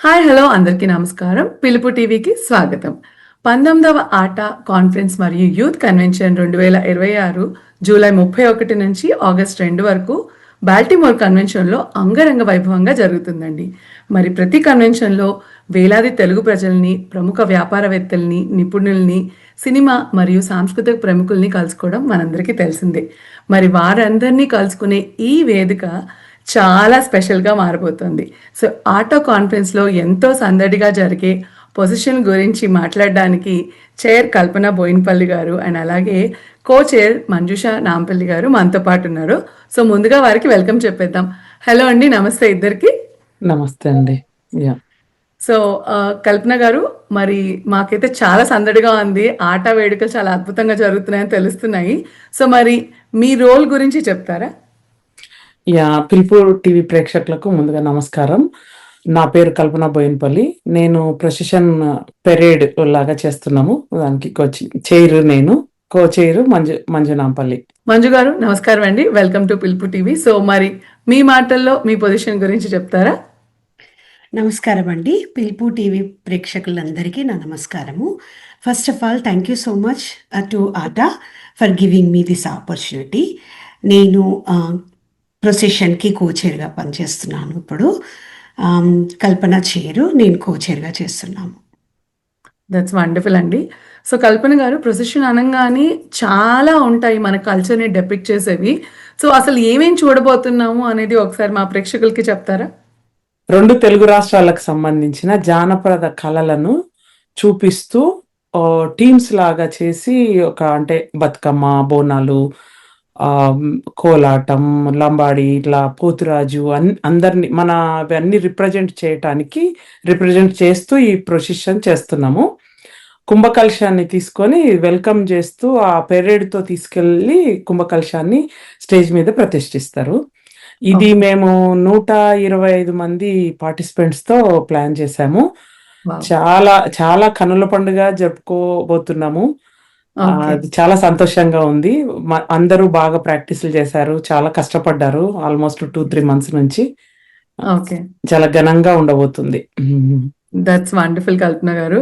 Hi hello అందరికీ నమస్కారం. పిలుపు టీవీకి స్వాగతం. 19వ ఆట కాన్ఫరెన్స్ మరియు యూత్ కన్వెన్షన్ 2026 జూలై 31 నుంచి ఆగస్ట్ 2 వరకు బాల్టిమోర్ కన్వెన్షన్లో అంగరంగ వైభవంగా జరుగుతుందండి. మరి ప్రతి కన్వెన్షన్లో వేలాది తెలుగు ప్రజల్ని, ప్రముఖ వ్యాపారవేత్తల్ని, నిపుణుల్ని, సినిమా మరియు సాంస్కృతిక ప్రముఖుల్ని కలుసుకోవడం మనందరికీ తెలిసిందే. మరి వారందరినీ కలుసుకునే ఈ వేదిక చాలా స్పెషల్‌గా మారబోతుంది. సో, ఆటో కాన్ఫరెన్స్‌లో ఎంతో సందడిగా జరిగే పొజిషన్ గురించి మాట్లాడడానికి చైర్ కల్పన బోయినపల్లి గారు అండ్ అలాగే చైర్ మంజుష నాంపల్లి గారు మనతో పాటు ఉన్నారు. సో, ముందుగా వారికి వెల్కమ్ చెప్పేద్దాం. హలో అండి. నమస్తే ఇద్దరికి. నమస్తే అండి. యాహ్! సో, కల్పన గారు, మరి మాకైతే చాలా సందడిగా ఉంది. ఆట వేడుకలు చాలా అద్భుతంగా జరుగుతున్నాయని తెలుస్తున్నాయి. సో, మరి మీ రోల్ గురించి చెప్తారా? పిలుపు టీవీ ప్రేక్షకులకు ముందుగా నమస్కారం. నా పేరు కల్పన బోయినపల్లి. నేను ప్రొసెషన్ పెరేడ్ లాగా చేస్తున్నాము. దానికి చైర్ నేను. చైర్ మంజు నాంపల్లి. మంజు గారు నమస్కారం అండి. వెల్కమ్ టు పిలుపు టీవీ. సో, మరి మీ మాటల్లో మీ పొజిషన్ గురించి చెప్తారా? నమస్కారం అండి. పిలుపు టీవీ ప్రేక్షకులందరికీ నా నమస్కారము. First of all thank you so much to atta for giving me this opportunity. నేను ప్రొసెషన్కి కోచైర్గా పనిచేస్తున్నాను. ఇప్పుడు కల్పన చైరు, నేను కోచైర్గా చేస్తున్నాము. దట్స్ వండర్ఫుల్ అండి. సో, కల్పన గారు, ప్రొసెషన్ అనంగానే చాలా ఉంటాయి మన కల్చర్‌ని డెపిక్ట్ చేసేవి. సో, అసలు ఏమేం చూడబోతున్నాము అనేది ఒకసారి మా ప్రేక్షకులకి చెప్తారా? 2 తెలుగు రాష్ట్రాలకు సంబంధించిన జానపద కళలను చూపిస్తూ టీమ్స్ లాగా చేసి అంటే బతుకమ్మ, బోనాలు, కోలాటం, లంబాడి, ఇట్లా పోతురాజు అందరిని అవన్నీ రిప్రజెంట్ చేస్తూ ఈ ప్రొసెషన్ చేస్తున్నాము. కుంభకలశాన్ని తీసుకొని వెల్కమ్ చేస్తూ ఆ పెరేడ్‌తో తీసుకెళ్ళి కుంభకలశాన్ని స్టేజ్ మీద ప్రతిష్ఠిస్తారు. ఇది మేము 125 మంది పార్టిసిపెంట్స్‌తో ప్లాన్ చేశాము. వావ్! చాలా చాలా కనుల పండుగ జరుపుకోబోతున్నాము. ఓకే. అది చాలా సంతోషంగా ఉంది. అందరూ బాగా ప్రాక్టీస్‌లు చేశారు. చాలా కష్టపడ్డారు. ఆల్‌మోస్ట్ 2, 3 మంత్స్ నుంచి. ఓకే. చాలా ఘనంగా ఉండబోతుంది. దట్స్ వండర్ఫుల్ కల్పన గారు.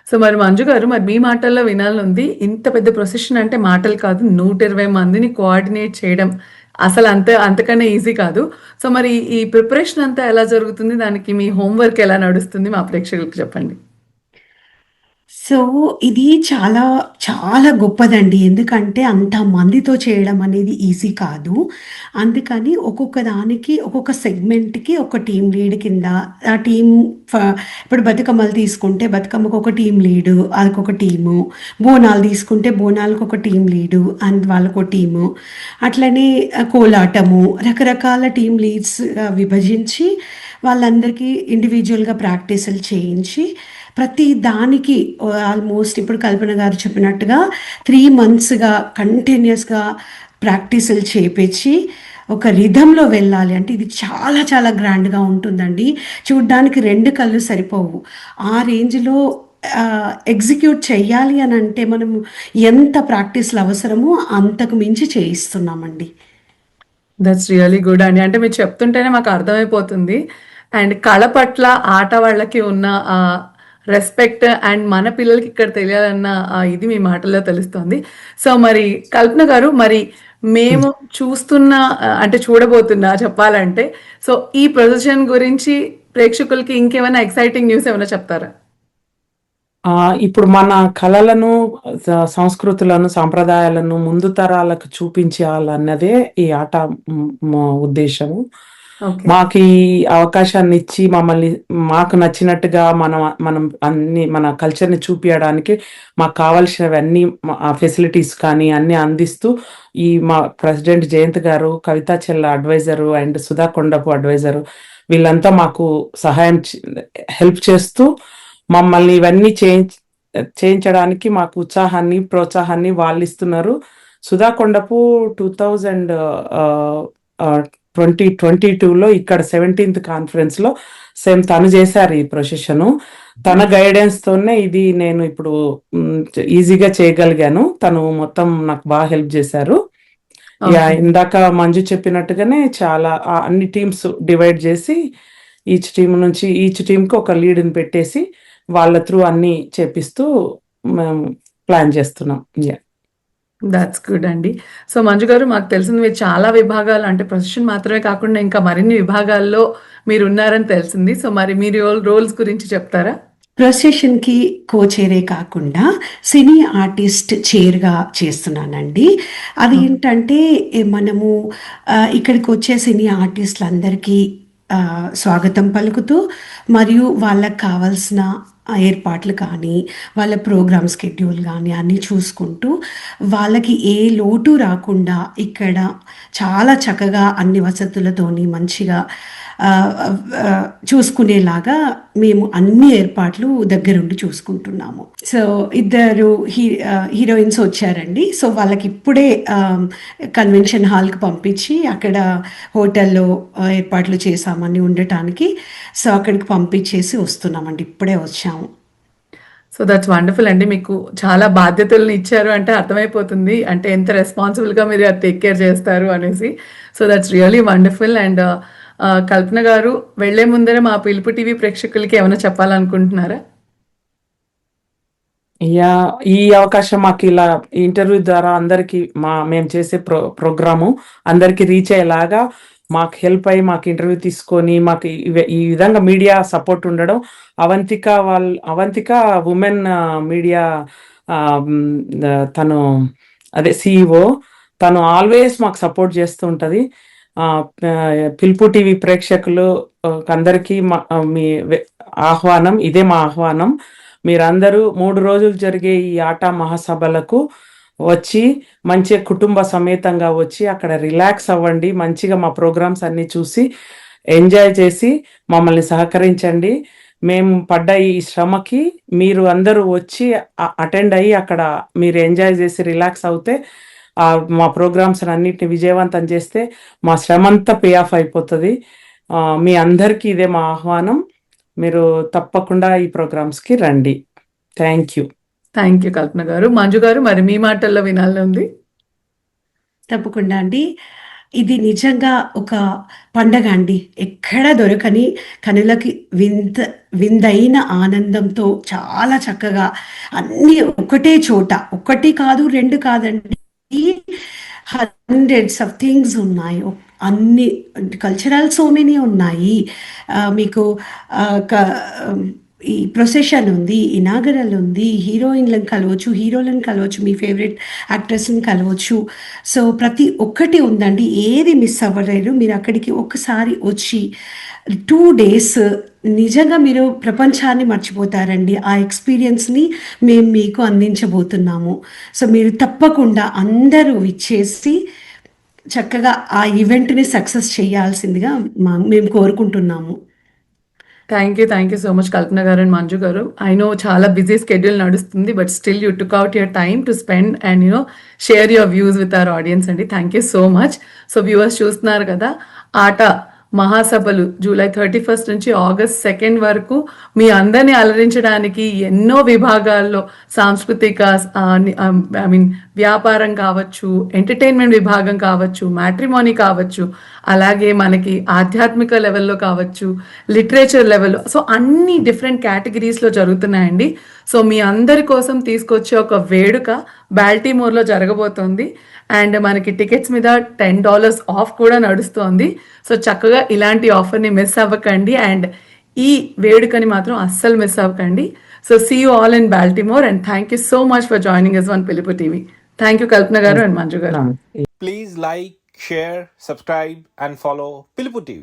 సో, మరి మంజు గారు, మరి మీ మాటల్లో వినాలనుంది. ఇంత పెద్ద ప్రొసెషన్ అంటే మాటలు కాదు. 120 మందిని కోఆర్డినేట్ చేయడం అసలు అంతకన్నా ఈజీ కాదు. సో, మరి ఈ ప్రిపరేషన్ అంతా ఎలా జరుగుతుంది? దానికి మీ హోమ్ వర్క్ ఎలా నడుస్తుంది? మా ప్రేక్షకులకు చెప్పండి. సో, ఇది చాలా చాలా గొప్పదండి. ఎందుకంటే అంతమందితో చేయడం అనేది ఈజీ కాదు. అందుకని ఒక్కొక్క దానికి, ఒక్కొక్క సెగ్మెంట్‌కి ఒక టీమ్ లీడ్ కింద ఆ టీమ్ ఇప్పుడు బతుకమ్మలు తీసుకుంటే బతుకమ్మకు ఒక టీమ్ లీడు, అదొక టీము. బోనాలు తీసుకుంటే బోనాలకు ఒక టీమ్ లీడు అండ్ వాళ్ళకో టీము. అట్లనే కోలాటము, రకరకాల టీమ్ లీడ్స్‌గా విభజించి వాళ్ళందరికీ ఇండివిడ్యువల్‌గా ప్రాక్టీసులు చేయించి ప్రతి దానికి ఆల్మోస్ట్ ఇప్పుడు కల్పన గారు చెప్పినట్టుగా 3 మంత్స్‌గా కంటిన్యూయస్‌గా ప్రాక్టీసులు చేపించి ఒక రిథమ్‌లో వెళ్ళాలి. అంటే ఇది చాలా చాలా గ్రాండ్‌గా ఉంటుందండి. చూడ్డానికి 2 కళ్ళు సరిపోవు. ఆ రేంజ్‌లో ఎగ్జిక్యూట్ చెయ్యాలి అనంటే మనము ఎంత ప్రాక్టీస్‌లు అవసరమో అంతకు మించి చేయిస్తున్నామండి. దట్స్ రియల్లీ గుడ్ అండి. అంటే మీరు చెప్తుంటేనే మాకు అర్థమైపోతుంది. అండ్ కళ పట్ల ఆట వాళ్ళకి ఉన్న రెస్పెక్ట్ అండ్ మన పిల్లలకి ఇక్కడ తెలియాలన్న ఇది మీ మాటల్లో తెలుస్తోంది. సో, మరి కల్పన గారు, మరి మేము చూస్తున్న అంటే చూడబోతున్నా చెప్పాలంటే, సో, ఈ ప్రొసెషన్ గురించి ప్రేక్షకులకి ఇంకేమైనా ఎక్సైటింగ్ న్యూస్ ఏమైనా చెప్తారా? ఇప్పుడు మన కళలను, సంస్కృతులను, సాంప్రదాయాలను ముందు తరాలకు చూపించాలన్నదే ఈ ఆట ఉద్దేశము. ఓకే. మాకు ఈ అవకాశాన్ని ఇచ్చి మాకు నచ్చినట్టుగా మనం అన్ని మన కల్చర్‌ని చూపియడానికి మాకు కావాల్సినవన్నీ ఫెసిలిటీస్ కానీ అన్నీ అందిస్తూ మా ప్రెసిడెంట్ జయంత్ గారు, కవితా చెల్ల adviser and Sudha Kondapi adviser వీళ్ళంతా మాకు హెల్ప్ చేస్తూ మమ్మల్ని ఇవన్నీ చేయించడానికి మాకు ఉత్సాహాన్ని, ప్రోత్సాహాన్ని వాళ్ళిస్తున్నారు. సుధా కొండపు 2022లో ఇక్కడ 17th కాన్ఫరెన్స్‌లో సేమ్ తను చేశారు ఈ ప్రొసెషను. తన గైడెన్స్‌తోనే ఇది నేను ఇప్పుడు ఈజీగా చేయగలిగాను. తను మొత్తం నాకు బాగా హెల్ప్ చేశారు. ఓకే. ఇందాక మంజు చెప్పినట్టుగానే చాలా అన్ని టీమ్స్ డివైడ్ చేసి ఈచ్ టీంకి ఒక లీడ్ని పెట్టేసి వాళ్ళ త్రూ అన్ని చేపిస్తూ మేము ప్లాన్ చేస్తున్నాం. దట్స్ గుడ్ అండి. సో మంజు గారు, మాకు తెలిసింది మీరు చాలా విభాగాలు అంటే ప్రొఫెషన్ మాత్రమే కాకుండా ఇంకా మరిన్ని విభాగాల్లో మీరు ఉన్నారని తెలిసింది. సో మరి మీరు రోల్స్ గురించి చెప్తారా? ప్రొసెషన్కి కోచైరే కాకుండా సినీ ఆర్టిస్ట్ చైర్గా చేస్తున్నానండి. అది ఏంటంటే మనము ఇక్కడికి వచ్చే సినీ ఆర్టిస్టులందరికీ స్వాగతం పలుకుతూ మరియు వాళ్ళకి కావాల్సిన ఏర్పాట్లు కానీ వాళ్ళ ప్రోగ్రామ్ స్కెడ్యూల్ కానీ అన్నీ చూసుకుంటూ వాళ్ళకి ఏ లోటు రాకుండా ఇక్కడ చాలా చక్కగా అన్ని వసతులతోని మంచిగా చూసుకునేలాగా మేము అన్ని ఏర్పాట్లు దగ్గరుండి చూసుకుంటున్నాము. సో ఇద్దరు హీరోయిన్స్ వచ్చారండి. సో వాళ్ళకి ఇప్పుడే కన్వెన్షన్ హాల్కి పంపించి అక్కడ హోటల్లో ఏర్పాట్లు చేసామని ఉండటానికి. సో అక్కడికి పంపించేసి వస్తున్నామండి, ఇప్పుడే వచ్చాము. సో దట్స్ వండర్ఫుల్ అండి. మీకు చాలా బాధ్యతలను ఇచ్చారు అంటే అర్థమైపోతుంది అంటే ఎంత రెస్పాన్సిబుల్గా మీరు అది టేక్ కేర్ చేస్తారు అనేసి. So that's really wonderful. And Kalpana garu, వెళ్లే ముందర మా పిలుపు టీవీ ప్రేక్షకులకి ఏమైనా చెప్పాలనుకుంటున్నారా? ఈ అవకాశం మాకు ఇలా ఇంటర్వ్యూ ద్వారా అందరికి మేము చేసే ప్రోగ్రాము అందరికి రీచ్ అయ్యేలాగా మాకు హెల్ప్ అయ్యి మాకు ఇంటర్వ్యూ తీసుకొని మాకు ఈ విధంగా మీడియా సపోర్ట్ ఉండడం, అవంతిక ఉమెన్ మీడియా తను అదే CEO, తను ఆల్వేస్ మాకు సపోర్ట్ చేస్తూ ఉంటుంది. పిలుపు టీవీ ప్రేక్షకులు అందరికీ మీ ఆహ్వానం, ఇదే మా ఆహ్వానం. మీరందరూ 3 రోజులు జరిగే ఈ ఆట మహాసభలకు వచ్చి మంచిగా కుటుంబ సమేతంగా వచ్చి అక్కడ రిలాక్స్ అవ్వండి, మంచిగా మా ప్రోగ్రామ్స్ అన్ని చూసి ఎంజాయ్ చేసి మమ్మల్ని సహకరించండి. మేము పడ్డ ఈ శ్రమకి మీరు అందరూ వచ్చి అటెండ్ అయ్యి అక్కడ మీరు ఎంజాయ్ చేసి రిలాక్స్ అవుతే మా ప్రోగ్రామ్స్ అన్నిటిని విజయవంతం చేస్తే మా శ్రమంతా పే ఆఫ్ అయిపోతుంది. మీ అందరికీ ఇదే మా ఆహ్వానం. మీరు తప్పకుండా ఈ ప్రోగ్రామ్స్కి రండి. థ్యాంక్ యూ కల్పన గారు. మంజు గారు, మరి మీ మాటల్లో వినాలని ఉంది. తప్పకుండా అండి. ఇది నిజంగా ఒక పండగ అండి. ఎక్కడ దొరకని కనులకి విందైన ఆనందంతో చాలా చక్కగా అన్నీ ఒకటే చోట, ఒకటి కాదు 2 కాదండి, హండ్రెడ్స్ ఆఫ్ థింగ్స్ ఉన్నాయి. అన్ని కల్చరల్ సో మెనీ ఉన్నాయి. మీకు ఈ ప్రొసెషన్ ఉంది, ఇనాగరల్ ఉంది, హీరోయిన్లను కలవచ్చు, హీరోలను కలవచ్చు, మీ ఫేవరెట్ యాక్ట్రెస్ని కలవచ్చు. సో ప్రతి ఒక్కటి ఉందండి, ఏది మిస్ అవ్వలేరు. మీరు అక్కడికి ఒక్కసారి వచ్చి 2 days నిజంగా మీరు ప్రపంచాన్ని మర్చిపోతారండి. ఆ ఎక్స్పీరియన్స్ని మేము మీకు అందించబోతున్నాము. సో మీరు తప్పకుండా అందరూ ఇచ్చేసి చక్కగా ఆ ఈవెంట్ని సక్సెస్ చేయాల్సిందిగా మేము కోరుకుంటున్నాము. Thank you so much Kalpana గారు and Manju garu. I know చాలా బిజీ స్కెడ్యూల్ నడుస్తుంది, but still you took out your time to spend and share your views with our audience అండి. Thank you so much. So viewers చూస్తున్నారు కదా, ఆట మహాసభలు July 31 నుంచి August 2 వరకు మీ అందరినీ అలరించడానికి ఎన్నో విభాగాల్లో సాంస్కృతిక వ్యాపారం కావచ్చు, ఎంటర్టైన్మెంట్ విభాగం కావచ్చు, మ్యాట్రిమోనీ కావచ్చు, అలాగే మనకి ఆధ్యాత్మిక లెవెల్లో కావచ్చు, లిటరేచర్ లెవెల్లో, సో అన్ని డిఫరెంట్ కేటగిరీస్లో జరుగుతున్నాయండి. సో మీ అందరి కోసం తీసుకొచ్చే ఒక వేడుక బాల్టిమోర్లో జరగబోతోంది. అండ్ మనకి టికెట్స్ మీద $10 ఆఫ్ కూడా నడుస్తోంది. సో చక్కగా ఇలాంటి ఆఫర్ని మిస్ అవ్వకండి అండ్ ఈ వేడుకని మాత్రం అస్సలు మిస్ అవ్వకండి. So see you all in Baltimore and thank you so much for joining us on Pilupu TV. Thank you Kalpana గారు అండ్ మంజు గారు. Please like, share, subscribe and follow Pilupu TV.